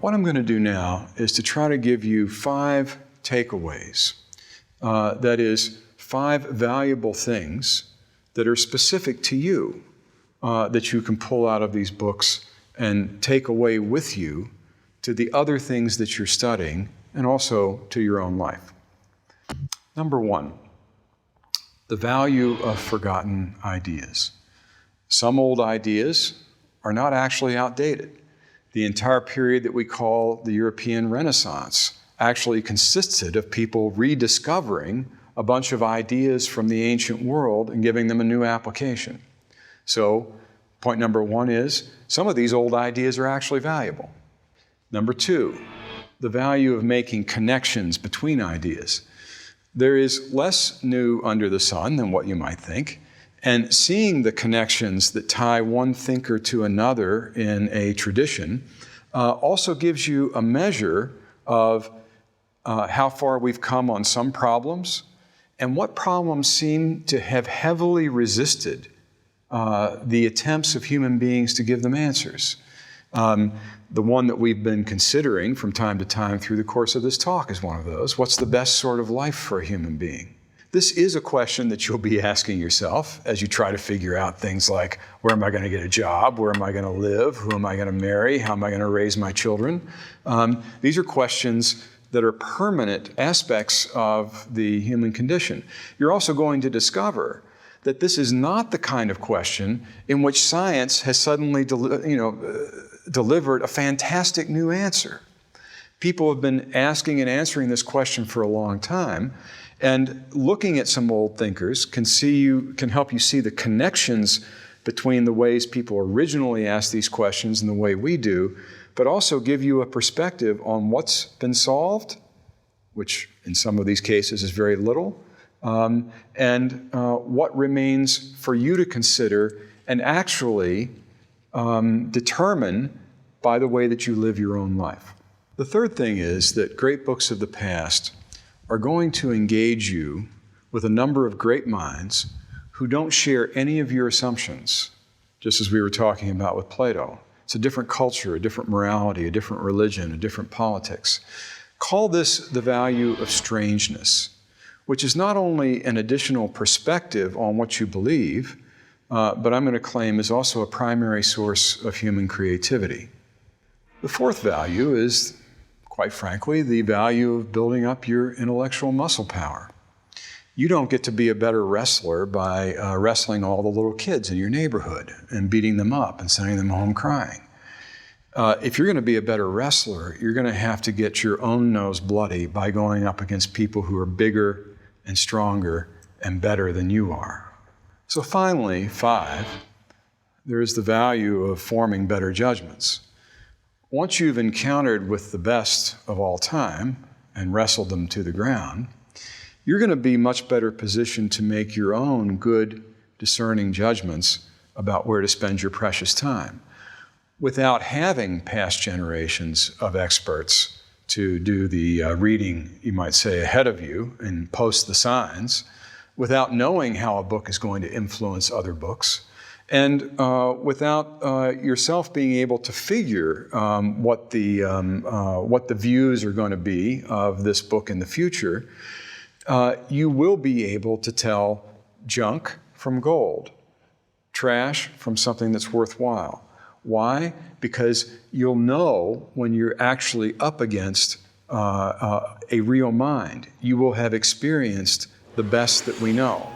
what I'm going to do now is to try to give you 5 takeaways. That is, 5 valuable things that are specific to you that you can pull out of these books and take away with you to the other things that you're studying and also to your own life. Number 1, the value of forgotten ideas. Some old ideas are not actually outdated. The entire period that we call the European Renaissance actually consisted of people rediscovering a bunch of ideas from the ancient world and giving them a new application. So, point number 1 is, some of these old ideas are actually valuable. Number 2, the value of making connections between ideas. There is less new under the sun than what you might think, and seeing the connections that tie one thinker to another in a tradition also gives you a measure of how far we've come on some problems and what problems seem to have heavily resisted the attempts of human beings to give them answers. The one that we've been considering from time to time through the course of this talk is one of those. What's the best sort of life for a human being? This is a question that you'll be asking yourself as you try to figure out things like, where am I going to get a job? Where am I going to live? Who am I going to marry? How am I going to raise my children? These are questions that are permanent aspects of the human condition. You're also going to discover that this is not the kind of question in which science has suddenly delivered a fantastic new answer. People have been asking and answering this question for a long time, and looking at some old thinkers can help you see the connections between the ways people originally asked these questions and the way we do, but also give you a perspective on what's been solved, which in some of these cases is very little, and what remains for you to consider and actually determine by the way that you live your own life. The third thing is that great books of the past are going to engage you with a number of great minds who don't share any of your assumptions, just as we were talking about with Plato. It's a different culture, a different morality, a different religion, a different politics. Call this the value of strangeness, which is not only an additional perspective on what you believe, but I'm going to claim is also a primary source of human creativity. The fourth value is, quite frankly, the value of building up your intellectual muscle power. You don't get to be a better wrestler by wrestling all the little kids in your neighborhood and beating them up and sending them home crying. If you're going to be a better wrestler, you're going to have to get your own nose bloody by going up against people who are bigger and stronger and better than you are. So finally, 5, there is the value of forming better judgments. Once you've encountered with the best of all time and wrestled them to the ground, you're going to be much better positioned to make your own good, discerning judgments about where to spend your precious time, without having past generations of experts to do the reading, you might say, ahead of you and post the signs, without knowing how a book is going to influence other books, and without yourself being able to figure what the views are going to be of this book in the future. You will be able to tell junk from gold, trash from something that's worthwhile. Why? Because you'll know when you're actually up against a real mind. You will have experienced the best that we know.